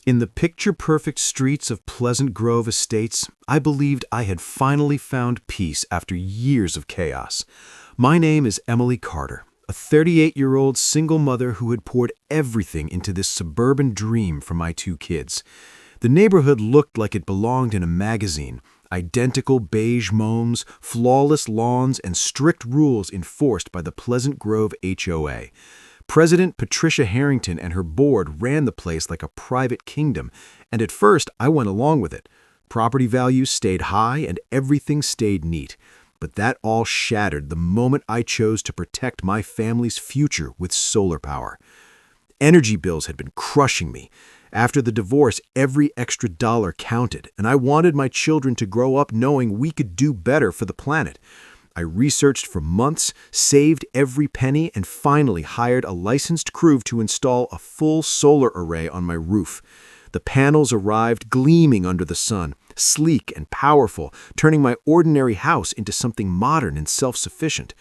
In the picture-perfect streets of Pleasant Grove Estates, I believed I had finally found peace after years of chaos. My name is Emily Carter, a 38-year-old single mother who had poured everything into this suburban dream for my two kids. The neighborhood looked like it belonged in a magazine. Identical beige homes, flawless lawns, and strict rules enforced by the Pleasant Grove HOA. President Patricia Harrington and her board ran the place like a private kingdom, and at first I went along with it. Property values stayed high and everything stayed neat. But that all shattered the moment I chose to protect my family's future with solar power. Energy bills had been crushing me. After the divorce, every extra dollar counted, and I wanted my children to grow up knowing we could do better for the planet. I researched for months, saved every penny, and finally hired a licensed crew to install a full solar array on my roof. The panels arrived gleaming under the sun, sleek and powerful, turning my ordinary house into something modern and self-sufficient.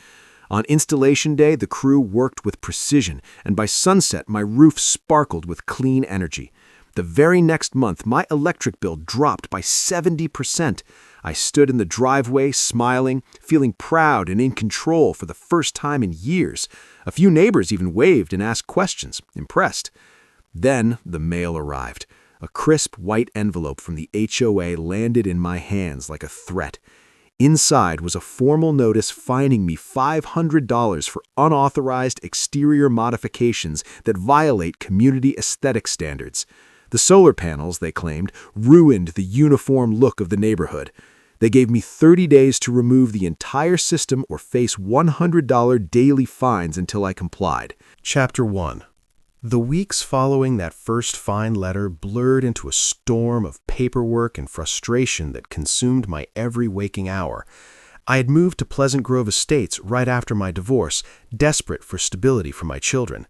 On installation day, the crew worked with precision, and by sunset, my roof sparkled with clean energy. The very next month, my electric bill dropped by 70%. I stood in the driveway, smiling, feeling proud and in control for the first time in years. A few neighbors even waved and asked questions, impressed. Then the mail arrived. A crisp white envelope from the HOA landed in my hands like a threat. Inside was a formal notice fining me $500 for unauthorized exterior modifications that violate community aesthetic standards. The solar panels, they claimed, ruined the uniform look of the neighborhood. They gave me 30 days to remove the entire system or face $100 daily fines until I complied. Chapter 1. The weeks following that first fine letter blurred into a storm of paperwork and frustration that consumed my every waking hour. I had moved to Pleasant Grove Estates right after my divorce, desperate for stability for my children.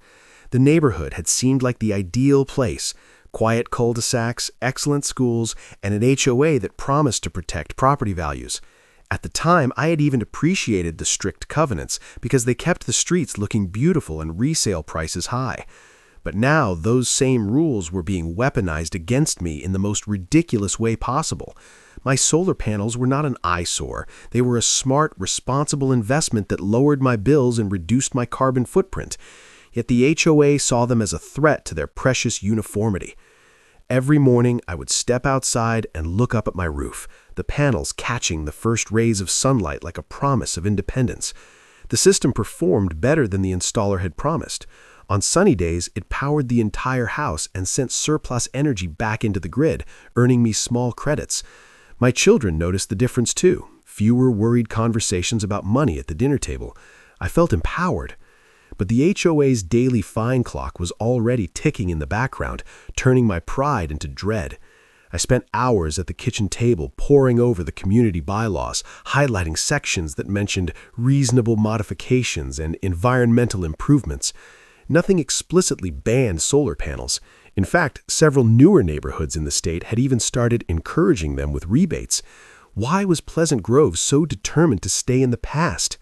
The neighborhood had seemed like the ideal place. Quiet cul-de-sacs, excellent schools, and an HOA that promised to protect property values. At the time, I had even appreciated the strict covenants because they kept the streets looking beautiful and resale prices high. But now those same rules were being weaponized against me in the most ridiculous way possible. My solar panels were not an eyesore. They were a smart, responsible investment that lowered my bills and reduced my carbon footprint. Yet the HOA saw them as a threat to their precious uniformity. Every morning, I would step outside and look up at my roof, the panels catching the first rays of sunlight like a promise of independence. The system performed better than the installer had promised. On sunny days, it powered the entire house and sent surplus energy back into the grid, earning me small credits. My children noticed the difference too. Fewer worried conversations about money at the dinner table. I felt empowered. But the HOA's daily fine clock was already ticking in the background, turning my pride into dread. I spent hours at the kitchen table poring over the community bylaws, highlighting sections that mentioned reasonable modifications and environmental improvements. Nothing explicitly banned solar panels. In fact, several newer neighborhoods in the state had even started encouraging them with rebates. Why was Pleasant Grove so determined to stay in the past?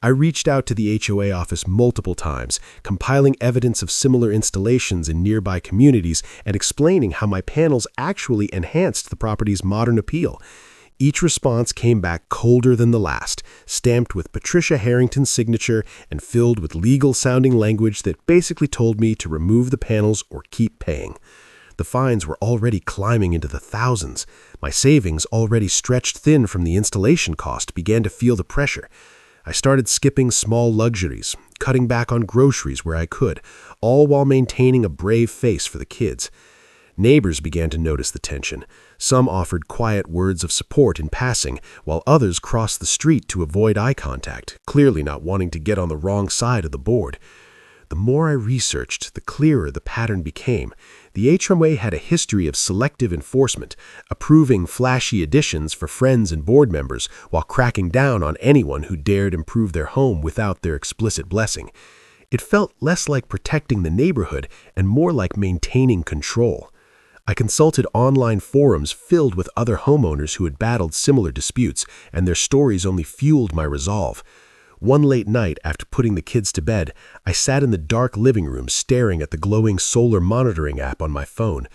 I reached out to the HOA office multiple times, compiling evidence of similar installations in nearby communities and explaining how my panels actually enhanced the property's modern appeal. Each response came back colder than the last, stamped with Patricia Harrington's signature and filled with legal-sounding language that basically told me to remove the panels or keep paying. The fines were already climbing into the thousands. My savings, already stretched thin from the installation cost, began to feel the pressure. I started skipping small luxuries, cutting back on groceries where I could, all while maintaining a brave face for the kids. Neighbors began to notice the tension. Some offered quiet words of support in passing, while others crossed the street to avoid eye contact, clearly not wanting to get on the wrong side of the board. The more I researched, the clearer the pattern became. The HOA had a history of selective enforcement, approving flashy additions for friends and board members while cracking down on anyone who dared improve their home without their explicit blessing. It felt less like protecting the neighborhood and more like maintaining control. I consulted online forums filled with other homeowners who had battled similar disputes, and their stories only fueled my resolve. One late night, after putting the kids to bed, I sat in the dark living room staring at the glowing solar monitoring app on my phone.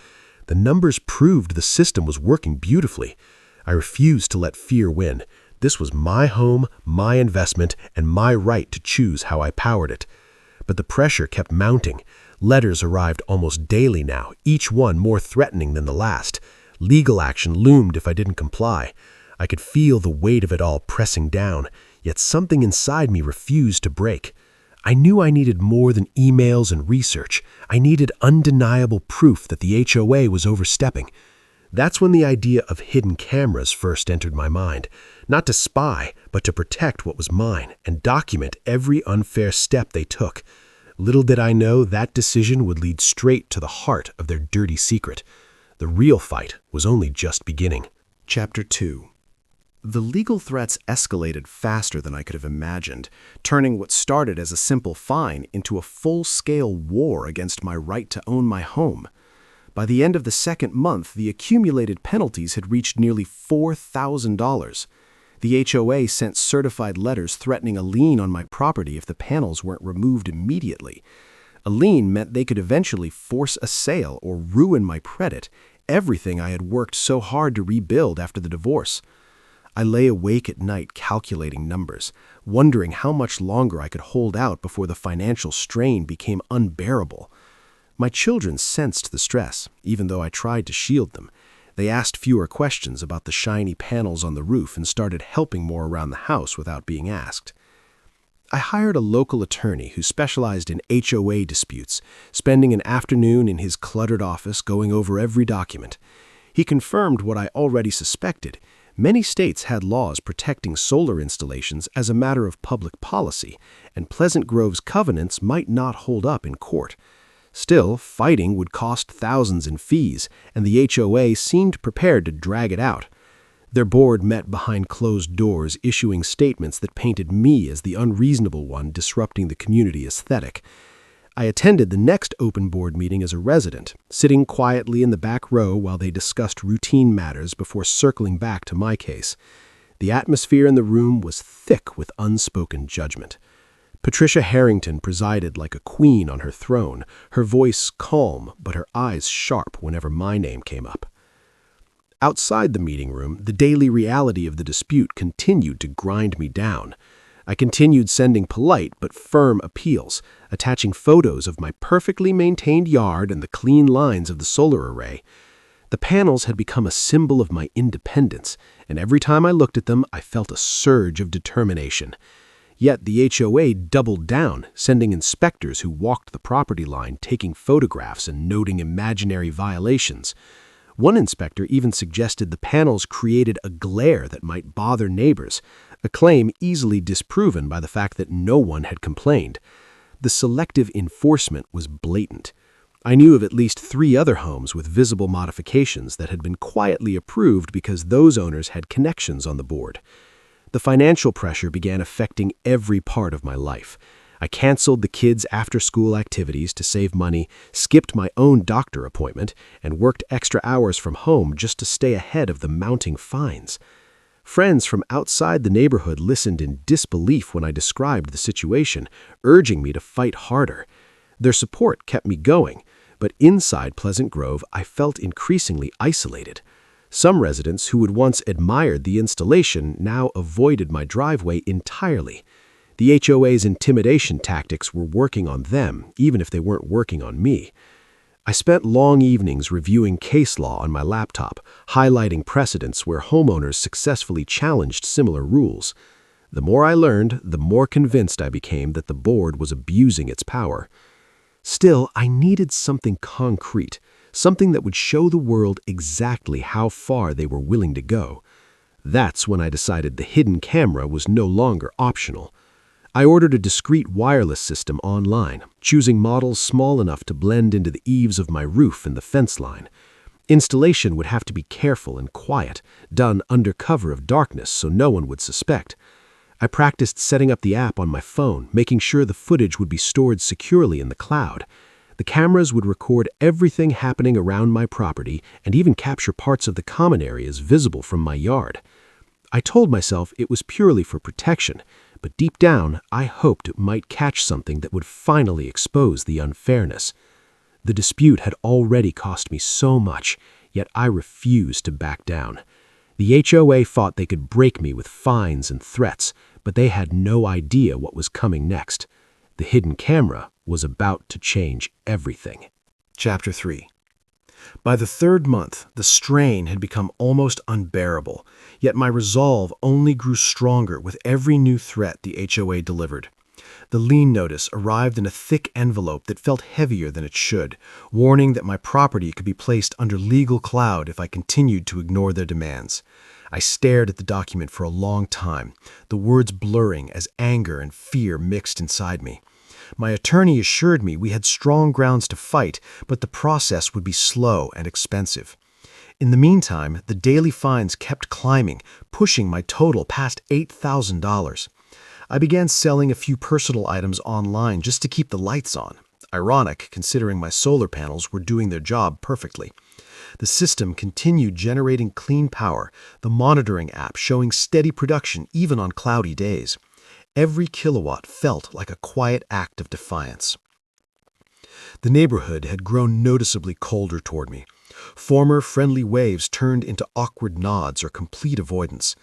The numbers proved the system was working beautifully. I refused to let fear win. This was my home, my investment, and my right to choose how I powered it. But the pressure kept mounting. Letters arrived almost daily now, each one more threatening than the last. Legal action loomed if I didn't comply. I could feel the weight of it all pressing down, yet something inside me refused to break. I knew I needed more than emails and research. I needed undeniable proof that the HOA was overstepping. That's when the idea of hidden cameras first entered my mind. Not to spy, but to protect what was mine and document every unfair step they took. Little did I know that decision would lead straight to the heart of their dirty secret. The real fight was only just beginning. Chapter 2. The legal threats escalated faster than I could have imagined, turning what started as a simple fine into a full-scale war against my right to own my home. By the end of the second month, the accumulated penalties had reached nearly $4,000. The HOA sent certified letters threatening a lien on my property if the panels weren't removed immediately. A lien meant they could eventually force a sale or ruin my credit, everything I had worked so hard to rebuild after the divorce. I lay awake at night calculating numbers, wondering how much longer I could hold out before the financial strain became unbearable. My children sensed the stress, even though I tried to shield them. They asked fewer questions about the shiny panels on the roof and started helping more around the house without being asked. I hired a local attorney who specialized in HOA disputes, spending an afternoon in his cluttered office going over every document. He confirmed what I already suspected. Many states had laws protecting solar installations as a matter of public policy, and Pleasant Grove's covenants might not hold up in court. Still, fighting would cost thousands in fees, and the HOA seemed prepared to drag it out. Their board met behind closed doors, issuing statements that painted me as the unreasonable one disrupting the community aesthetic. I attended the next open board meeting as a resident, sitting quietly in the back row while they discussed routine matters before circling back to my case. The atmosphere in the room was thick with unspoken judgment. Patricia Harrington presided like a queen on her throne, her voice calm but her eyes sharp whenever my name came up. Outside the meeting room, the daily reality of the dispute continued to grind me down. I continued sending polite but firm appeals, attaching photos of my perfectly maintained yard and the clean lines of the solar array. The panels had become a symbol of my independence, and every time I looked at them, I felt a surge of determination. Yet the HOA doubled down, sending inspectors who walked the property line, taking photographs and noting imaginary violations. One inspector even suggested the panels created a glare that might bother neighbors, a claim easily disproven by the fact that no one had complained. The selective enforcement was blatant. I knew of at least 3 other homes with visible modifications that had been quietly approved because those owners had connections on the board. The financial pressure began affecting every part of my life. I canceled the kids' after-school activities to save money, skipped my own doctor appointment, and worked extra hours from home just to stay ahead of the mounting fines. Friends from outside the neighborhood listened in disbelief when I described the situation, urging me to fight harder. Their support kept me going, but inside Pleasant Grove, I felt increasingly isolated. Some residents who had once admired the installation now avoided my driveway entirely. The HOA's intimidation tactics were working on them, even if they weren't working on me. I spent long evenings reviewing case law on my laptop, highlighting precedents where homeowners successfully challenged similar rules. The more I learned, the more convinced I became that the board was abusing its power. Still, I needed something concrete, something that would show the world exactly how far they were willing to go. That's when I decided the hidden camera was no longer optional. I ordered a discreet wireless system online, choosing models small enough to blend into the eaves of my roof and the fence line. Installation would have to be careful and quiet, done under cover of darkness so no one would suspect. I practiced setting up the app on my phone, making sure the footage would be stored securely in the cloud. The cameras would record everything happening around my property and even capture parts of the common areas visible from my yard. I told myself it was purely for protection, but deep down I hoped it might catch something that would finally expose the unfairness. The dispute had already cost me so much, yet I refused to back down. The HOA thought they could break me with fines and threats, but they had no idea what was coming next. The hidden camera was about to change everything. Chapter 3. By the third month, the strain had become almost unbearable, yet my resolve only grew stronger with every new threat the HOA delivered. The lien notice arrived in a thick envelope that felt heavier than it should, warning that my property could be placed under legal cloud if I continued to ignore their demands. I stared at the document for a long time, the words blurring as anger and fear mixed inside me. My attorney assured me we had strong grounds to fight, but the process would be slow and expensive. In the meantime, the daily fines kept climbing, pushing my total past $8,000. I began selling a few personal items online just to keep the lights on. Ironic, considering my solar panels were doing their job perfectly. The system continued generating clean power, the monitoring app showing steady production even on cloudy days. Every kilowatt felt like a quiet act of defiance. The neighborhood had grown noticeably colder toward me. Former friendly waves turned into awkward nods or complete avoidance.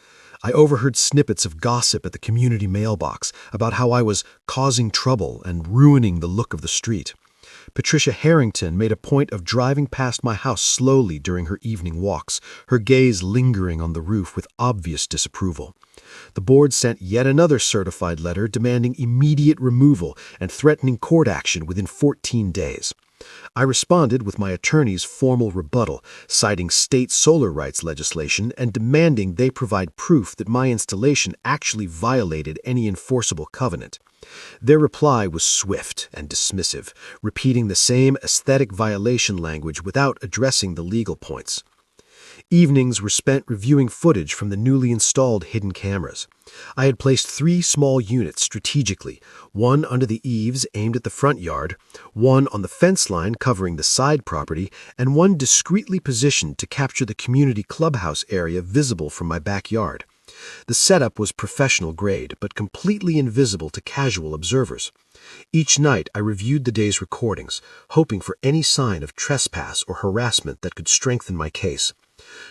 I overheard snippets of gossip at the community mailbox about how I was causing trouble and ruining the look of the street. Patricia Harrington made a point of driving past my house slowly during her evening walks, her gaze lingering on the roof with obvious disapproval. The board sent yet another certified letter demanding immediate removal and threatening court action within 14 days. I responded with my attorney's formal rebuttal, citing state solar rights legislation and demanding they provide proof that my installation actually violated any enforceable covenant. Their reply was swift and dismissive, repeating the same aesthetic violation language without addressing the legal points. Evenings were spent reviewing footage from the newly installed hidden cameras. I had placed 3 small units strategically, one under the eaves aimed at the front yard, one on the fence line covering the side property, and one discreetly positioned to capture the community clubhouse area visible from my backyard. The setup was professional grade, but completely invisible to casual observers. Each night I reviewed the day's recordings, hoping for any sign of trespass or harassment that could strengthen my case.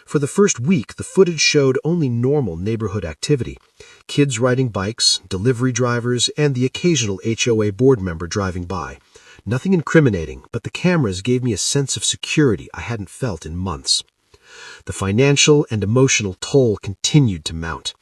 For the first week, the footage showed only normal neighborhood activity: kids riding bikes, delivery drivers, and the occasional HOA board member driving by. Nothing incriminating, but the cameras gave me a sense of security I hadn't felt in months. The financial and emotional toll continued to mount.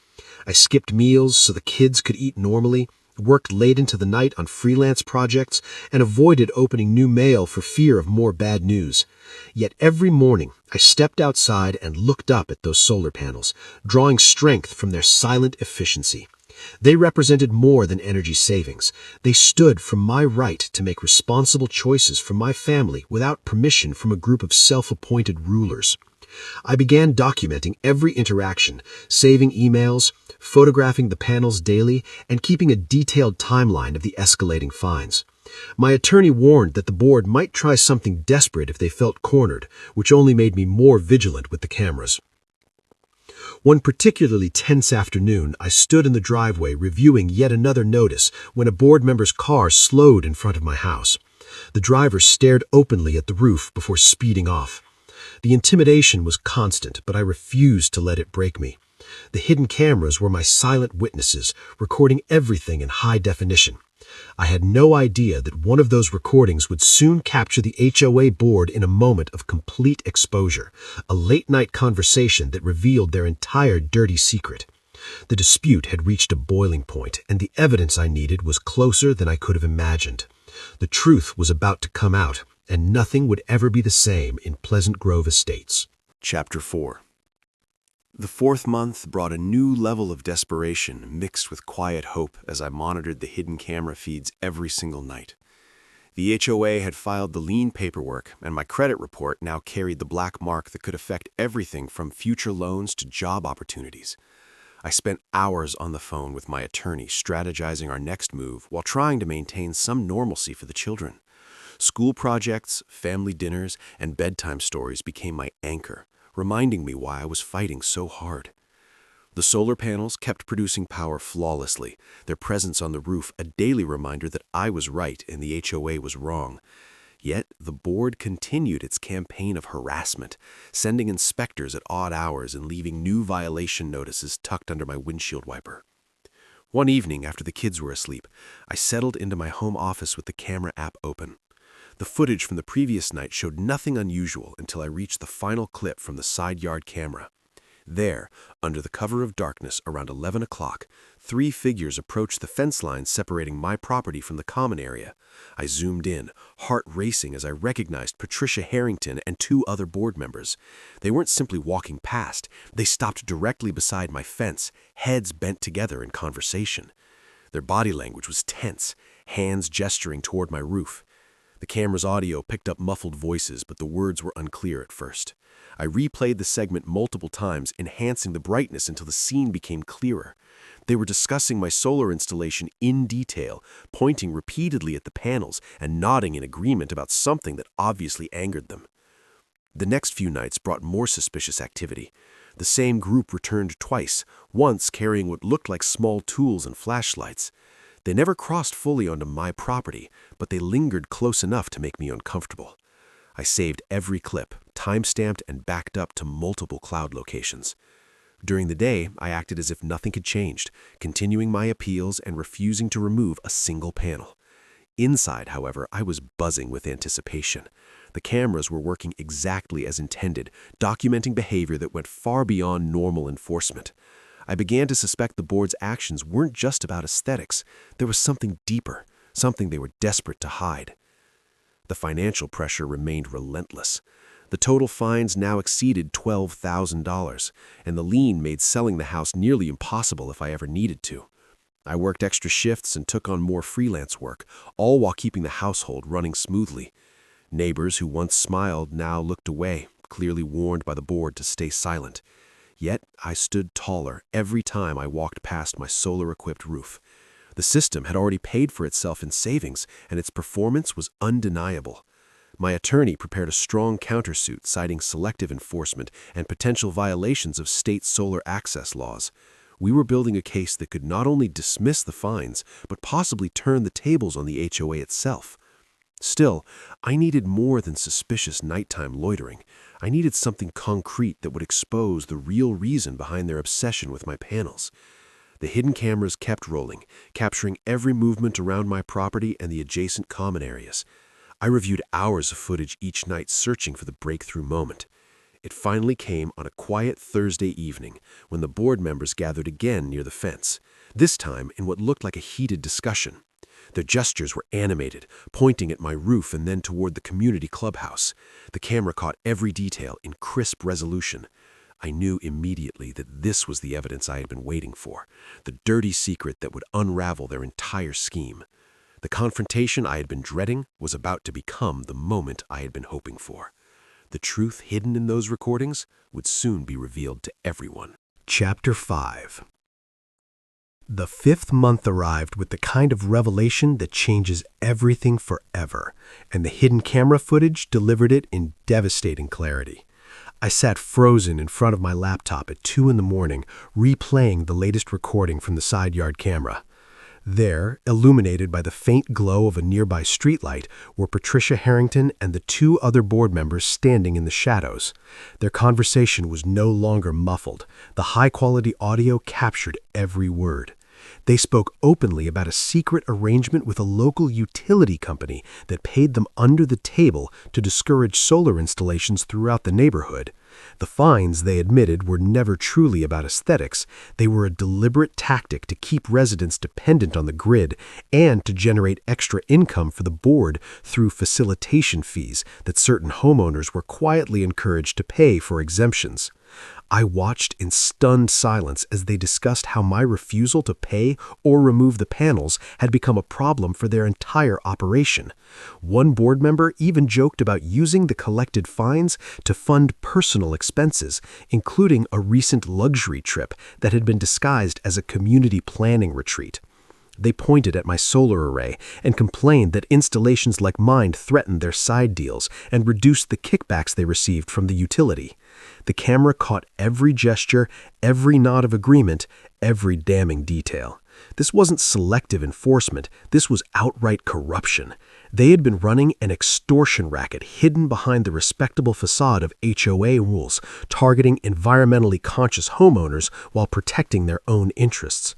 I skipped meals so the kids could eat normally, worked late into the night on freelance projects, and avoided opening new mail for fear of more bad news. Yet every morning, I stepped outside and looked up at those solar panels, drawing strength from their silent efficiency. They represented more than energy savings. They stood for my right to make responsible choices for my family without permission from a group of self-appointed rulers. I began documenting every interaction, saving emails, photographing the panels daily, and keeping a detailed timeline of the escalating fines. My attorney warned that the board might try something desperate if they felt cornered, which only made me more vigilant with the cameras. One particularly tense afternoon, I stood in the driveway reviewing yet another notice when a board member's car slowed in front of my house. The driver stared openly at the roof before speeding off. The intimidation was constant, but I refused to let it break me. The hidden cameras were my silent witnesses, recording everything in high definition. I had no idea that one of those recordings would soon capture the HOA board in a moment of complete exposure, a late-night conversation that revealed their entire dirty secret. The dispute had reached a boiling point, and the evidence I needed was closer than I could have imagined. The truth was about to come out, and nothing would ever be the same in Pleasant Grove Estates. Chapter 4. The 4th month brought a new level of desperation mixed with quiet hope as I monitored the hidden camera feeds every single night. The HOA had filed the lien paperwork, and my credit report now carried the black mark that could affect everything from future loans to job opportunities. I spent hours on the phone with my attorney strategizing our next move while trying to maintain some normalcy for the children. School projects, family dinners, and bedtime stories became my anchor, reminding me why I was fighting so hard. The solar panels kept producing power flawlessly, their presence on the roof a daily reminder that I was right and the HOA was wrong. Yet the board continued its campaign of harassment, sending inspectors at odd hours and leaving new violation notices tucked under my windshield wiper. One evening, after the kids were asleep, I settled into my home office with the camera app open. The footage from the previous night showed nothing unusual until I reached the final clip from the side yard camera. There, under the cover of darkness around 11 o'clock, 3 figures approached the fence line separating my property from the common area. I zoomed in, heart racing as I recognized Patricia Harrington and 2 other board members. They weren't simply walking past, they stopped directly beside my fence, heads bent together in conversation. Their body language was tense, hands gesturing toward my roof. The camera's audio picked up muffled voices, but the words were unclear at first. I replayed the segment multiple times, enhancing the brightness until the scene became clearer. They were discussing my solar installation in detail, pointing repeatedly at the panels and nodding in agreement about something that obviously angered them. The next few nights brought more suspicious activity. The same group returned twice, once carrying what looked like small tools and flashlights. They never crossed fully onto my property, but they lingered close enough to make me uncomfortable. I saved every clip, time-stamped and backed up to multiple cloud locations. During the day, I acted as if nothing had changed, continuing my appeals and refusing to remove a single panel. Inside, however, I was buzzing with anticipation. The cameras were working exactly as intended, documenting behavior that went far beyond normal enforcement. I began to suspect the board's actions weren't just about aesthetics. There was something deeper, something they were desperate to hide. The financial pressure remained relentless. The total fines now exceeded $12,000, and the lien made selling the house nearly impossible if I ever needed to. I worked extra shifts and took on more freelance work, all while keeping the household running smoothly. Neighbors who once smiled now looked away, clearly warned by the board to stay silent. Yet I stood taller every time I walked past my solar-equipped roof. The system had already paid for itself in savings, and its performance was undeniable. My attorney prepared a strong countersuit citing selective enforcement and potential violations of state solar access laws. We were building a case that could not only dismiss the fines, but possibly turn the tables on the HOA itself. Still, I needed more than suspicious nighttime loitering. I needed something concrete that would expose the real reason behind their obsession with my panels. The hidden cameras kept rolling, capturing every movement around my property and the adjacent common areas. I reviewed hours of footage each night searching for the breakthrough moment. It finally came on a quiet Thursday evening when the board members gathered again near the fence, this time in what looked like a heated discussion. Their gestures were animated, pointing at my roof and then toward the community clubhouse. The camera caught every detail in crisp resolution. I knew immediately that this was the evidence I had been waiting for, the dirty secret that would unravel their entire scheme. The confrontation I had been dreading was about to become the moment I had been hoping for. The truth hidden in those recordings would soon be revealed to everyone. Chapter 5. The 5th month arrived with the kind of revelation that changes everything forever, and the hidden camera footage delivered it in devastating clarity. I sat frozen in front of my laptop at 2 in the morning, replaying the latest recording from the side yard camera. There, illuminated by the faint glow of a nearby streetlight, were Patricia Harrington and the 2 other board members standing in the shadows. Their conversation was no longer muffled. The high-quality audio captured every word. They spoke openly about a secret arrangement with a local utility company that paid them under the table to discourage solar installations throughout the neighborhood. The fines, they admitted, were never truly about aesthetics. They were a deliberate tactic to keep residents dependent on the grid and to generate extra income for the board through facilitation fees that certain homeowners were quietly encouraged to pay for exemptions. I watched in stunned silence as they discussed how my refusal to pay or remove the panels had become a problem for their entire operation. One board member even joked about using the collected fines to fund personal expenses, including a recent luxury trip that had been disguised as a community planning retreat. They pointed at my solar array and complained that installations like mine threatened their side deals and reduced the kickbacks they received from the utility. The camera caught every gesture, every nod of agreement, every damning detail. This wasn't selective enforcement, this was outright corruption. They had been running an extortion racket hidden behind the respectable facade of HOA rules, targeting environmentally conscious homeowners while protecting their own interests.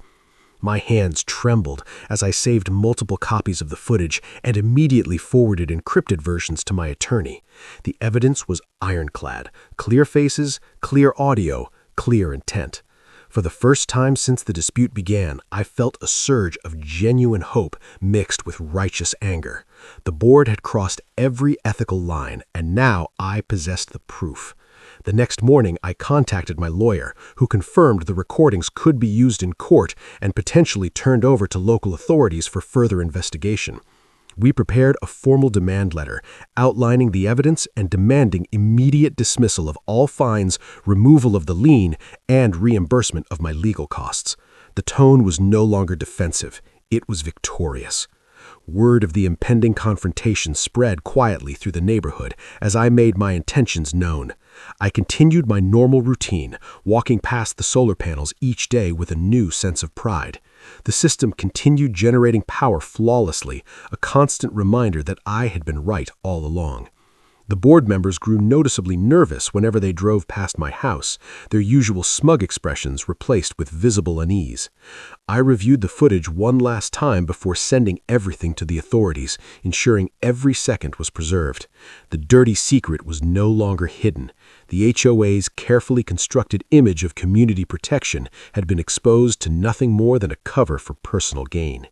My hands trembled as I saved multiple copies of the footage and immediately forwarded encrypted versions to my attorney. The evidence was ironclad: clear faces, clear audio, clear intent. For the first time since the dispute began, I felt a surge of genuine hope mixed with righteous anger. The board had crossed every ethical line, and now I possessed the proof. The next morning, I contacted my lawyer, who confirmed the recordings could be used in court and potentially turned over to local authorities for further investigation. We prepared a formal demand letter outlining the evidence and demanding immediate dismissal of all fines, removal of the lien, and reimbursement of my legal costs. The tone was no longer defensive. It was victorious. Word of the impending confrontation spread quietly through the neighborhood as I made my intentions known. I continued my normal routine, walking past the solar panels each day with a new sense of pride. The system continued generating power flawlessly, a constant reminder that I had been right all along. The board members grew noticeably nervous whenever they drove past my house, their usual smug expressions replaced with visible unease. I reviewed the footage one last time before sending everything to the authorities, ensuring every second was preserved. The dirty secret was no longer hidden. The HOA's carefully constructed image of community protection had been exposed to nothing more than a cover for personal gain.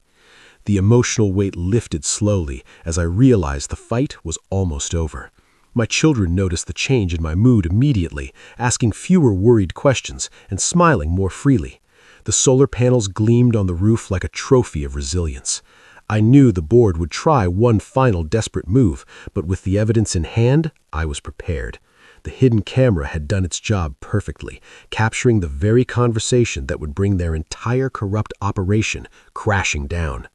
The emotional weight lifted slowly as I realized the fight was almost over. My children noticed the change in my mood immediately, asking fewer worried questions and smiling more freely. The solar panels gleamed on the roof like a trophy of resilience. I knew the board would try one final desperate move, but with the evidence in hand, I was prepared. The hidden camera had done its job perfectly, capturing the very conversation that would bring their entire corrupt operation crashing down.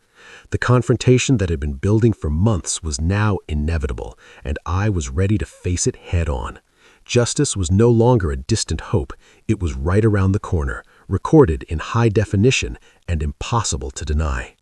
The confrontation that had been building for months was now inevitable, and I was ready to face it head-on. Justice was no longer a distant hope. It was right around the corner, recorded in high definition and impossible to deny.